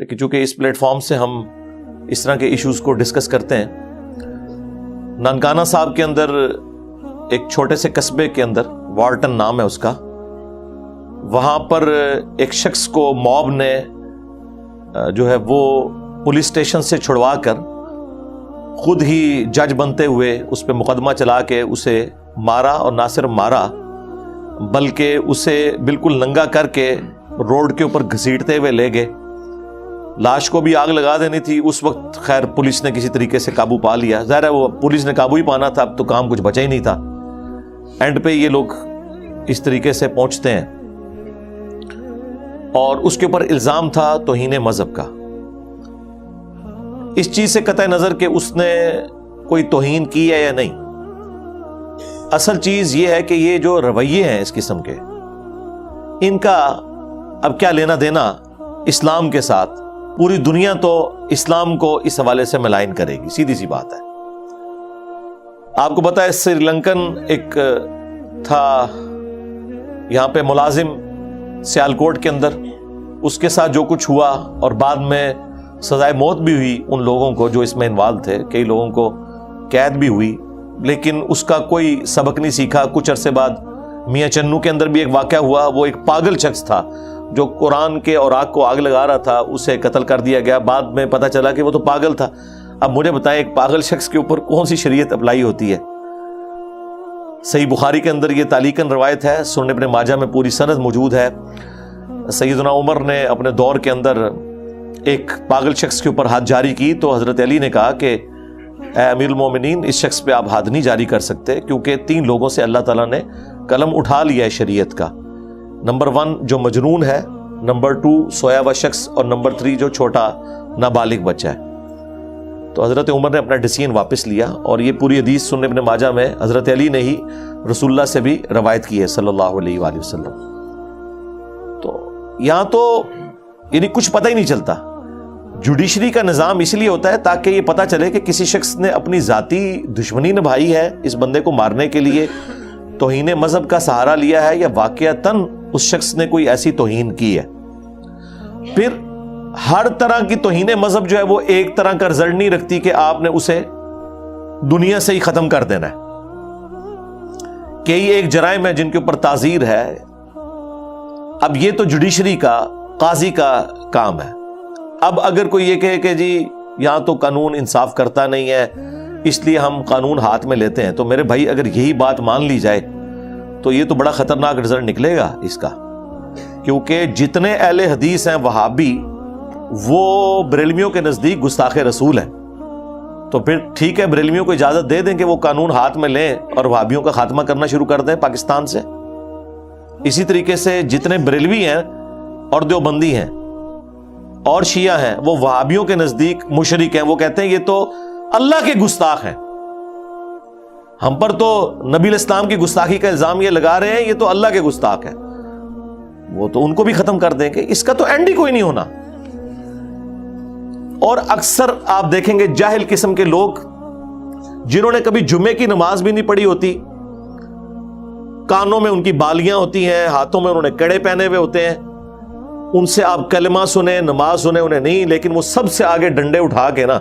لیکن چونکہ اس plate form سے ہم اس طرح کے ایشوز کو ڈسکس کرتے ہیں، نانکانہ صاحب کے اندر ایک چھوٹے سے قصبے کے اندر، وارٹن نام ہے اس کا، وہاں پر ایک شخص کو موب نے جو ہے وہ پولیس اسٹیشن سے چھڑوا کر خود ہی جج بنتے ہوئے اس پہ مقدمہ چلا کے اسے مارا، اور نہ صرف مارا بلکہ اسے بالکل ننگا کر کے روڈ کے اوپر گھسیٹتے ہوئے لے گئے۔ لاش کو بھی آگ لگا دینی تھی، اس وقت خیر پولیس نے کسی طریقے سے قابو پا لیا، ظاہر ہے وہ پولیس نے قابو ہی پانا تھا، اب تو کام کچھ بچا ہی نہیں تھا۔ اینڈ پہ یہ لوگ اس طریقے سے پہنچتے ہیں، اور اس کے اوپر الزام تھا توہین مذہب کا۔ اس چیز سے قطع نظر کہ اس نے کوئی توہین کی ہے یا نہیں، اصل چیز یہ ہے کہ یہ جو رویے ہیں اس قسم کے، ان کا اب کیا لینا دینا اسلام کے ساتھ؟ پوری دنیا تو اسلام کو اس حوالے سے ملائن کرے گی، سیدھی سی بات ہے۔ آپ کو پتا ہے سری لنکن ایک تھا یہاں پہ ملازم سیالکوٹ کے اندر، اس کے ساتھ جو کچھ ہوا اور بعد میں سزائے موت بھی ہوئی ان لوگوں کو جو اس میں انوالو تھے، کئی لوگوں کو قید بھی ہوئی، لیکن اس کا کوئی سبق نہیں سیکھا۔ کچھ عرصے بعد میاں چنو کے اندر بھی ایک واقعہ ہوا، وہ ایک پاگل شخص تھا جو قرآن کے اوراق کو آگ لگا رہا تھا، اسے قتل کر دیا گیا، بعد میں پتہ چلا کہ وہ تو پاگل تھا۔ اب مجھے بتائیں ایک پاگل شخص کے اوپر کون سی شریعت اپلائی ہوتی ہے؟ صحیح بخاری کے اندر یہ تعلیقاً روایت ہے، سنن ابن ماجہ میں پوری سند موجود ہے۔ سیدنا عمر نے اپنے دور کے اندر ایک پاگل شخص کے اوپر ہاتھ جاری کی تو حضرت علی نے کہا کہ اے امیر المومنین، اس شخص پہ آپ ہاتھ نہیں جاری کر سکتے، کیونکہ 3 لوگوں سے اللہ تعالیٰ نے قلم اٹھا لیا ہے شریعت کا۔ نمبر 1 جو مجنون ہے، نمبر 2 سویا ہوا شخص، اور نمبر 3 جو چھوٹا نابالغ بچہ ہے۔ تو حضرت عمر نے اپنا ڈیسیژن واپس لیا، اور یہ پوری حدیث سنن ابن ماجہ میں حضرت علی نے ہی رسول اللہ سے بھی روایت کی ہے صلی اللہ علیہ وآلہ وسلم۔ تو یہاں تو یعنی کچھ پتہ ہی نہیں چلتا۔ جوڈیشری کا نظام اس لیے ہوتا ہے تاکہ یہ پتہ چلے کہ کسی شخص نے اپنی ذاتی دشمنی نبھائی ہے اس بندے کو مارنے کے لیے، توہین مذہب کا سہارا لیا ہے، یا واقعتاً اس شخص نے کوئی ایسی توہین کی ہے۔ پھر ہر طرح کی توہین مذہب جو ہے وہ ایک طرح کا رزلٹ نہیں رکھتی کہ آپ نے اسے دنیا سے ہی ختم کر دینا ہے۔ کئی ایک جرائم ہے جن کے اوپر تعزیر ہے۔ اب یہ تو جوڈیشری کا، قاضی کا کام ہے۔ اب اگر کوئی یہ کہے کہ جی یہاں تو قانون انصاف کرتا نہیں ہے اس لیے ہم قانون ہاتھ میں لیتے ہیں، تو میرے بھائی اگر یہی بات مان لی جائے تو یہ تو بڑا خطرناک رزلٹ نکلے گا اس کا، کیونکہ جتنے اہل حدیث ہیں وہابی، وہ بریلویوں کے نزدیک گستاخ رسول ہیں۔ تو پھر ٹھیک ہے، بریلویوں کو اجازت دے دیں کہ وہ قانون ہاتھ میں لیں اور وہابیوں کا خاتمہ کرنا شروع کر دیں پاکستان سے۔ اسی طریقے سے جتنے بریلوی ہیں اور دیوبندی ہیں اور شیعہ ہیں، وہ وہابیوں کے نزدیک مشرک ہیں، وہ کہتے ہیں یہ تو اللہ کے گستاخ ہیں۔ ہم پر تو نبی الاسلام کی گستاخی کا الزام یہ لگا رہے ہیں یہ تو اللہ کے گستاخ ہیں، وہ تو ان کو بھی ختم کر دیں گے، اس کا تو اینڈ ہی کوئی نہیں ہونا۔ اور اکثر آپ دیکھیں گے جاہل قسم کے لوگ جنہوں نے کبھی جمعے کی نماز بھی نہیں پڑھی ہوتی، کانوں میں ان کی بالیاں ہوتی ہیں، ہاتھوں میں انہوں نے کڑے پہنے ہوئے ہوتے ہیں، ان سے آپ کلمہ سنیں، نماز سنیں، انہیں نہیں، لیکن وہ سب سے آگے ڈنڈے اٹھا کے نا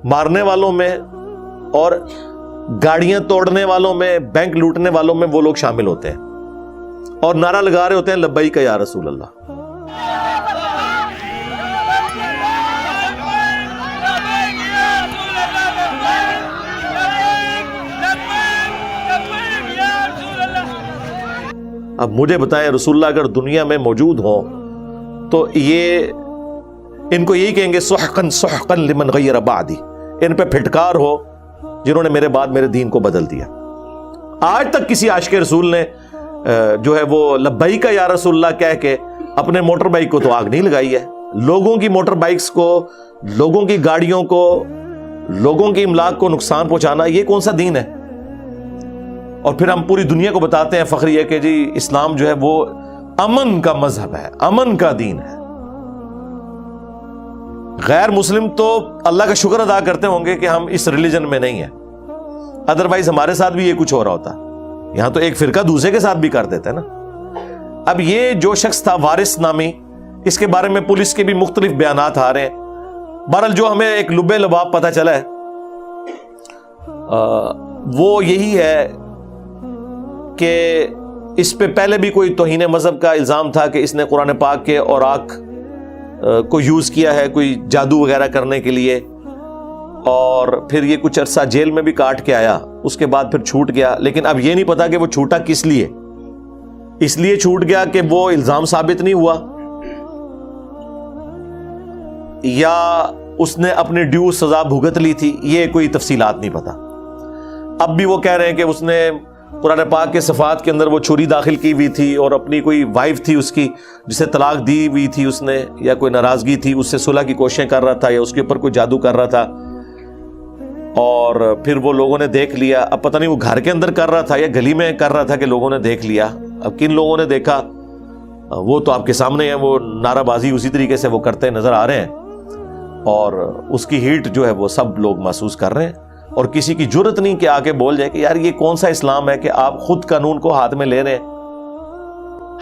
مارنے والوں میں اور گاڑیاں توڑنے والوں میں، بینک لوٹنے والوں میں وہ لوگ شامل ہوتے ہیں، اور نعرہ لگا رہے ہوتے ہیں لبیک یا رسول اللہ۔ اب مجھے بتائیں رسول اللہ اگر دنیا میں موجود ہوں تو یہ ان کو یہی کہیں گے سحقن سحقن لمن غیر بعدی، ان پہ پھٹکار ہو جنہوں نے میرے بعد میرے دین کو بدل دیا۔ آج تک کسی عاشق رسول نے جو ہے وہ لبیک یا رسول اللہ کہہ کے اپنے موٹر بائک کو تو آگ نہیں لگائی ہے۔ لوگوں کی موٹر بائکس کو، لوگوں کی گاڑیوں کو، لوگوں کی املاک کو نقصان پہنچانا یہ کون سا دین ہے؟ اور پھر ہم پوری دنیا کو بتاتے ہیں فخر یہ کہ جی اسلام جو ہے وہ امن کا مذہب ہے، امن کا دین ہے۔ غیر مسلم تو اللہ کا شکر ادا کرتے ہوں گے کہ ہم اس ریلیجن میں نہیں ہیں، ادروائز ہمارے ساتھ بھی یہ کچھ ہو رہا ہوتا۔ یہاں تو ایک فرقہ دوسرے کے ساتھ بھی کر دیتا ہے نا۔ اب یہ جو شخص تھا وارث نامی، اس کے بارے میں پولیس کے بھی مختلف بیانات آ رہے ہیں. بہرحال جو ہمیں ایک لبے لباب پتہ چلا ہے وہ یہی ہے کہ اس پہ پہلے بھی کوئی توہین مذہب کا الزام تھا کہ اس نے قرآن پاک کے اوراق کو یوز کیا ہے کوئی جادو وغیرہ کرنے کے لیے, اور پھر یہ کچھ عرصہ جیل میں بھی کاٹ کے آیا, اس کے بعد پھر چھوٹ گیا. لیکن اب یہ نہیں پتا کہ وہ چھوٹا کس لیے. اس لیے چھوٹ گیا کہ وہ الزام ثابت نہیں ہوا, یا اس نے اپنی ڈیو سزا بھگت لی تھی, یہ کوئی تفصیلات نہیں پتا. اب بھی وہ کہہ رہے ہیں کہ اس نے قرآن پاک کے صفات کے اندر وہ چھری داخل کی ہوئی تھی, اور اپنی کوئی وائف تھی اس کی جسے طلاق دی ہوئی تھی اس نے, یا کوئی ناراضگی تھی, اس سے صلح کی کوششیں کر رہا تھا, یا اس کے اوپر کوئی جادو کر رہا تھا, اور پھر وہ لوگوں نے دیکھ لیا. اب پتہ نہیں وہ گھر کے اندر کر رہا تھا یا گلی میں کر رہا تھا کہ لوگوں نے دیکھ لیا. اب کن لوگوں نے دیکھا وہ تو آپ کے سامنے ہے, وہ نعرہ بازی اسی طریقے سے وہ کرتے نظر آ رہے ہیں, اور اس کی ہیٹ جو ہے وہ سب لوگ محسوس کر رہے ہیں. اور کسی کی جرت نہیں کہ آ کے بول جائے کہ یار یہ کون سا اسلام ہے کہ آپ خود قانون کو ہاتھ میں لے رہے ہیں.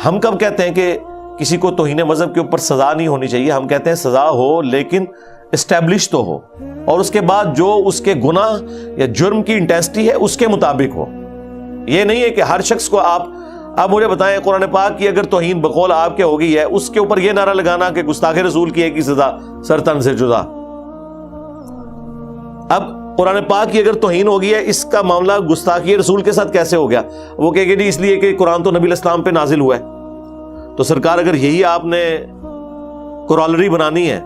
ہم کب کہتے ہیں کہ کسی کو توہین مذہب کے اوپر سزا نہیں ہونی چاہیے؟ ہم کہتے ہیں سزا ہو لیکن اسٹیبلش تو ہو, اور اس کے بعد جو اس کے گناہ یا جرم کی انٹینسٹی ہے اس کے مطابق ہو. یہ نہیں ہے کہ ہر شخص کو آپ مجھے بتائیں قرآن پاک کی اگر توہین بقول آپ کے ہو گئی ہے, اس کے اوپر یہ نعرہ لگانا کہ گستاخ رسول کی ایک ہی سزا سرطن سے جدا. اب قرآن پاک کی اگر توہین ہو گئی ہے, اس کا معاملہ گستاخی رسول کے ساتھ کیسے ہو گیا؟ وہ کہے گے جی اس لیے کہ قرآن تو نبی الاسلام پہ نازل ہوا ہے. تو سرکار اگر یہی آپ نے کورالری بنانی ہے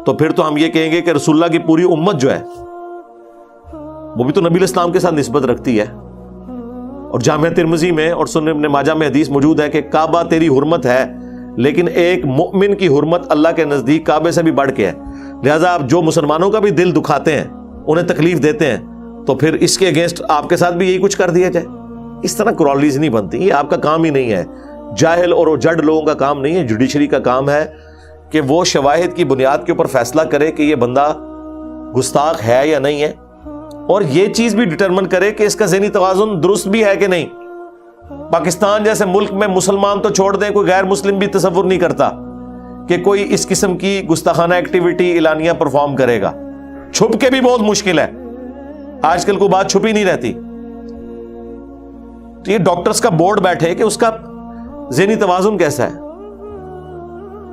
تو پھر تو ہم یہ کہیں گے کہ رسول اللہ کی پوری امت جو ہے وہ بھی تو نبی الاسلام کے ساتھ نسبت رکھتی ہے. اور جامعہ ترمذی میں اور سنن ابن ماجہ میں حدیث موجود ہے کہ کعبہ تیری حرمت ہے, لیکن ایک مؤمن کی حرمت اللہ کے نزدیک کعبے سے بھی بڑھ کے ہے. لہٰذا آپ جو مسلمانوں کا بھی دل دکھاتے ہیں, انہیں تکلیف دیتے ہیں, تو پھر اس کے اگینسٹ آپ کے ساتھ بھی یہی کچھ کر دیا جائے. اس طرح کورالریز نہیں بنتی, یہ آپ کا کام ہی نہیں ہے. جاہل اور جڈ لوگوں کا کام نہیں ہے, جوڈیشری کا کام ہے کہ وہ شواہد کی بنیاد کے اوپر فیصلہ کرے کہ یہ بندہ گستاخ ہے یا نہیں ہے, اور یہ چیز بھی ڈٹرمن کرے کہ اس کا ذہنی توازن درست بھی ہے کہ نہیں. پاکستان جیسے ملک میں مسلمان تو چھوڑ دیں, کوئی غیر مسلم بھی تصور نہیں کرتا کہ کوئی اس قسم کی گستاخانہ ایکٹیویٹی اعلانیہ پرفارم کرے گا. چھپ کے بھی بہت مشکل ہے, آج کل کوئی بات چھپی نہیں رہتی. تو یہ ڈاکٹرز کا بورڈ بیٹھے کہ اس کا ذہنی توازن کیسا ہے,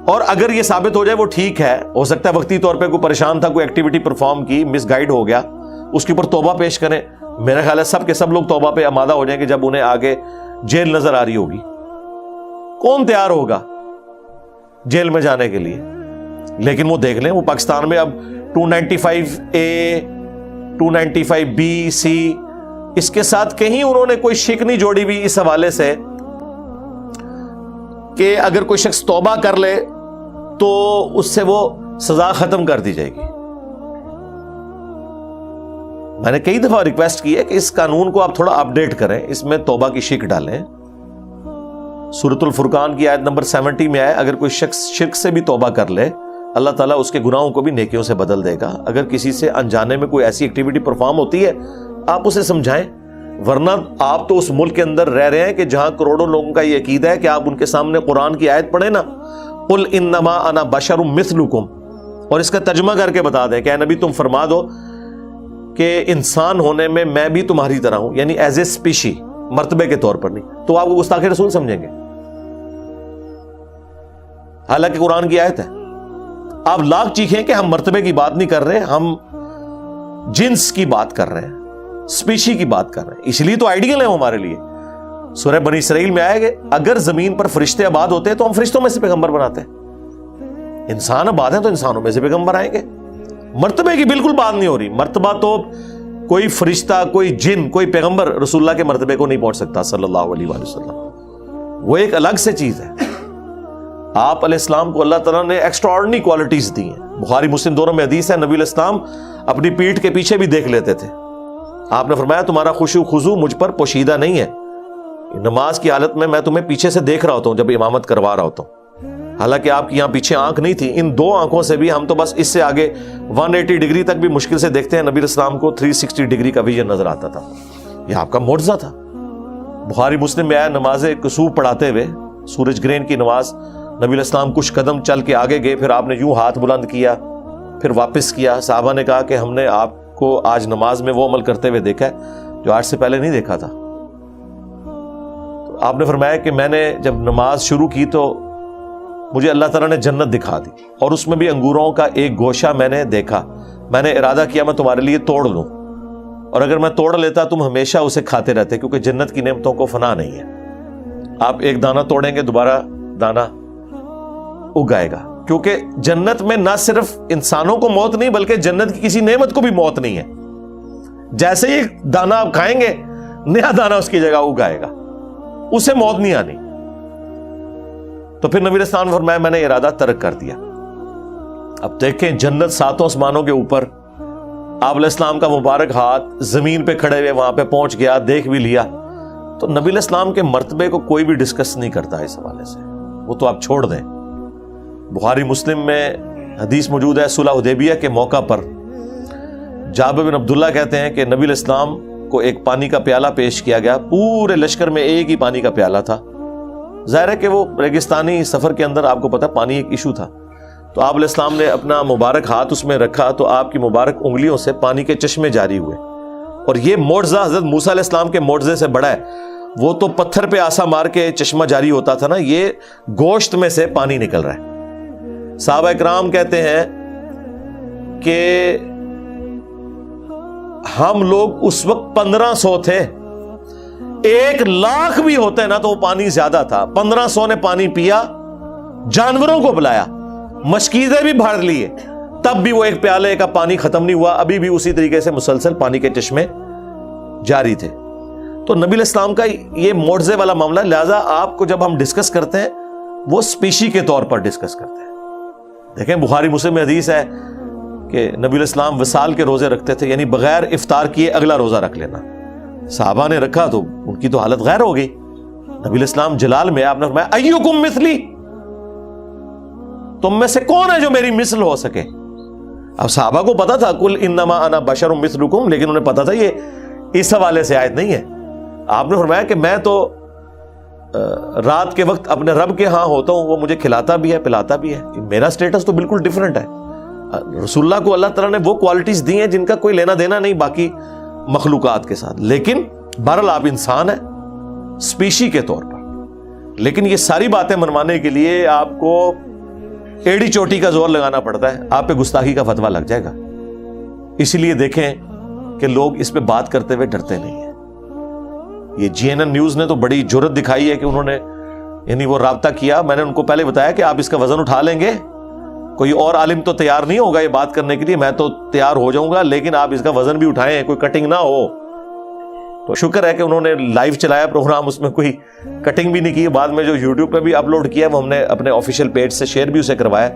اور اگر یہ ثابت ہو جائے وہ ٹھیک ہے, ہو سکتا ہے وقتی طور پہ کوئی پریشان تھا, کوئی ایکٹیویٹی پرفارم کی, مس گائیڈ ہو گیا, اس کے اوپر توبہ پیش کریں. میرا خیال ہے سب کے سب لوگ توبہ پہ آمادہ ہو جائیں کہ جب انہیں آگے جیل نظر آ رہی ہوگی. کون تیار ہوگا جیل میں جانے کے لیے؟ لیکن وہ دیکھ لیں, وہ پاکستان میں اب 295A 295B C اس کے ساتھ کہیں انہوں نے کوئی شک نہیں جوڑی ہوئی اس حوالے سے کہ اگر کوئی شخص توبہ کر لے تو اس سے وہ سزا ختم کر دی جائے گی. میں نے کئی دفعہ ریکویسٹ کی ہے کہ اس قانون کو آپ تھوڑا اپڈیٹ کریں, اس میں توبہ کی شک ڈالیں. سورۃ الفرقان کی آیت نمبر 70 میں آئے, اگر کوئی شخص شرک سے بھی توبہ کر لے اللہ تعالیٰ اس کے گناہوں کو بھی نیکیوں سے بدل دے گا. اگر کسی سے انجانے میں کوئی ایسی ایکٹیویٹی پرفارم ہوتی ہے آپ اسے سمجھائیں, ورنہ آپ تو اس ملک کے اندر رہ رہے ہیں کہ جہاں کروڑوں لوگوں کا یہ عقیدہ ہے کہ آپ ان کے سامنے قرآن کی آیت پڑھیں نا, قل انما انا بشر مثلکم, اور اس کا ترجمہ کر کے بتا دیں کہ اے نبی تم فرما دو کہ انسان ہونے میں میں بھی تمہاری طرح ہوں, یعنی ایز اے اسپیشی, مرتبے کے طور پر نہیں. تو آپ کو گستاخ رسول سمجھیں گے, حالانکہ قرآن کی آیت ہے. آپ لاکھ چیخیں کہ ہم مرتبے کی بات نہیں کر رہے, ہم جنس کی بات کر رہے ہیں, اسپیشی کی بات کر رہے ہیں. اس لیے تو آئیڈیل ہے ہمارے لیے. سورہ بنی اسرائیل میں آئے گا اگر زمین پر فرشتے آباد ہوتے ہیں تو ہم فرشتوں میں سے پیغمبر بناتے ہیں. انسان آباد ہیں تو انسانوں میں سے پیغمبر آئیں گے. مرتبے کی بالکل بات نہیں ہو رہی. مرتبہ تو کوئی فرشتہ, کوئی جن, کوئی پیغمبر رسول اللہ کے مرتبے کو نہیں پہنچ سکتا صلی اللہ علیہ وآلہ وسلم. وہ ایک الگ سے چیز ہے. آپ علیہ السلام کو اللہ تعالیٰ نے ایکسٹرا آرڈنری کوالٹیز دی ہیں. بخاری مسلم دونوں میں حدیث ہے, نبی علیہ السلام اپنی پیٹھ کے پیچھے بھی دیکھ لیتے تھے. آپ نے فرمایا تمہارا خشوع خضوع مجھ پر پوشیدہ نہیں ہے, نماز کی حالت میں میں تمہیں پیچھے سے دیکھ رہا ہوتا ہوں جب امامت کروا رہا ہوتا ہوں. حالانکہ آپ کی یہاں پیچھے آنکھ نہیں تھی, ان دو آنکھوں سے بھی ہم تو بس اس سے آگے 180 ڈگری تک بھی مشکل سے دیکھتے ہیں. نبی علیہ السلام کو 360 ڈگری کا ویژن نظر آتا تھا. یہ آپ کا معجزہ تھا. بخاری مسلم میں آیا نماز کسوف پڑھاتے ہوئے, سورج گرہن کی نماز نبی علیہ السلام کچھ قدم چل کے آگے گئے، پھر آپ نے یوں ہاتھ بلند کیا، پھر واپس کیا. صحابہ نے کہا کہ ہم نے آپ کو آج نماز میں وہ عمل کرتے ہوئے دیکھا ہے جو آج سے پہلے نہیں دیکھا تھا. تو آپ نے فرمایا کہ میں نے جب نماز شروع کی تو مجھے اللہ تعالیٰ نے جنت دکھا دی، اور اس میں بھی انگوروں کا ایک گوشہ میں نے دیکھا. میں نے ارادہ کیا میں تمہارے لیے توڑ لوں، اور اگر میں توڑ لیتا تم ہمیشہ اسے کھاتے رہتے، کیونکہ جنت کی نعمتوں کو فنا نہیں ہے. آپ ایک دانہ توڑیں گے دوبارہ دانہ اگائے گا، کیونکہ جنت میں نہ صرف انسانوں کو موت نہیں بلکہ جنت کی کسی نعمت کو بھی موت نہیں ہے. جیسے ہی دانہ آپ کھائیں گے نیا دانہ اس کی جگہ اگائے گا، اسے موت نہیں آنی. تو پھر نبی علیہ السلام نے فرمایا میں نے ارادہ ترک کر دیا. اب دیکھیں جنت ساتوں آسمانوں کے اوپر، آپ علیہ السلام کا مبارک ہاتھ زمین پہ کھڑے ہوئے وہاں پہ پہنچ گیا، دیکھ بھی لیا. تو نبی علیہ السلام کے مرتبے کو کوئی بھی ڈسکس نہیں کرتا اس حوالے سے، وہ تو آپ چھوڑ دیں. بخاری مسلم میں حدیث موجود ہے، صلح حدیبیہ کے موقع پر جابر بن عبداللہ کہتے ہیں کہ نبی علیہ السلام کو ایک پانی کا پیالہ پیش کیا گیا. پورے لشکر میں ایک ہی پانی کا پیالہ تھا. ظاہر ہے کہ وہ ریگستانی سفر کے اندر آپ کو پتا پانی ایک ایشو تھا. تو آپ علیہ السلام نے اپنا مبارک ہاتھ اس میں رکھا تو آپ کی مبارک انگلیوں سے پانی کے چشمے جاری ہوئے. اور یہ معجزہ حضرت موسیٰ علیہ السلام کے معجزے سے بڑا ہے. وہ تو پتھر پہ آسا مار کے چشمہ جاری ہوتا تھا نا، یہ گوشت میں سے پانی نکل رہا ہے. صحابہ اکرام کہتے ہیں کہ ہم لوگ اس وقت 1500 تھے، 1,00,000 بھی ہوتے نا تو وہ پانی زیادہ تھا. 1500 نے پانی پیا، جانوروں کو بلایا، مشکیزیں بھی بھر لیے، تب بھی وہ ایک پیالے کا پانی ختم نہیں ہوا. ابھی بھی اسی طریقے سے مسلسل پانی کے چشمے جاری تھے. تو نبی علیہ السلام کا یہ معجزے والا معاملہ، لہذا آپ کو جب ہم ڈسکس کرتے ہیں وہ اسپیشی کے طور پر ڈسکس کرتے ہیں. دیکھیں بخاری مسلم میں حدیث ہے کہ نبی علیہ السلام وصال کے روزے رکھتے تھے، یعنی بغیر افطار کیے اگلا روزہ رکھ لینا. صحابہ نے رکھا تو ان کی تو حالت غیر ہو گئی. نبی علیہ السلام جلال میں آپ نے فرمایا ایکم مثلی، تم میں سے کون ہے جو میری مثل ہو سکے. اب صحابہ کو پتا تھا قل انما انا بشر مثلکم، لیکن انہیں پتا تھا یہ اس حوالے سے آیت نہیں ہے. آپ نے فرمایا کہ میں تو رات کے وقت اپنے رب کے ہاں ہوتا ہوں، وہ مجھے کھلاتا بھی ہے پلاتا بھی ہے. میرا سٹیٹس تو بالکل ڈیفرنٹ ہے. رسول اللہ کو اللہ تعالیٰ نے وہ کوالٹیز دی ہیں جن کا کوئی لینا دینا نہیں باقی مخلوقات کے ساتھ. لیکن بہرحال آپ انسان ہیں اسپیشی کے طور پر. لیکن یہ ساری باتیں منوانے کے لیے آپ کو ایڑی چوٹی کا زور لگانا پڑتا ہے. آپ پہ گستاخی کا فتویٰ لگ جائے گا. اسی لیے دیکھیں کہ لوگ اس پہ بات کرتے ہوئے ڈرتے نہیں ہیں. یہ CNN نیوز نے تو بڑی جرت دکھائی ہے کہ انہوں نے یعنی وہ رابطہ کیا. میں نے ان کو پہلے بتایا کہ آپ اس کا وزن اٹھا لیں گے، کوئی اور عالم تو تیار نہیں ہوگا یہ بات کرنے کے لیے، میں تو تیار ہو جاؤں گا، لیکن آپ اس کا وزن بھی اٹھائیں، کوئی کٹنگ نہ ہو. تو شکر ہے کہ انہوں نے لائیو چلایا پروگرام، اس میں کوئی کٹنگ بھی نہیں کی. بعد میں جو YouTube پہ بھی اپلوڈ کیا وہ ہم نے اپنے آفیشیل پیج سے شیئر بھی اسے کروایا.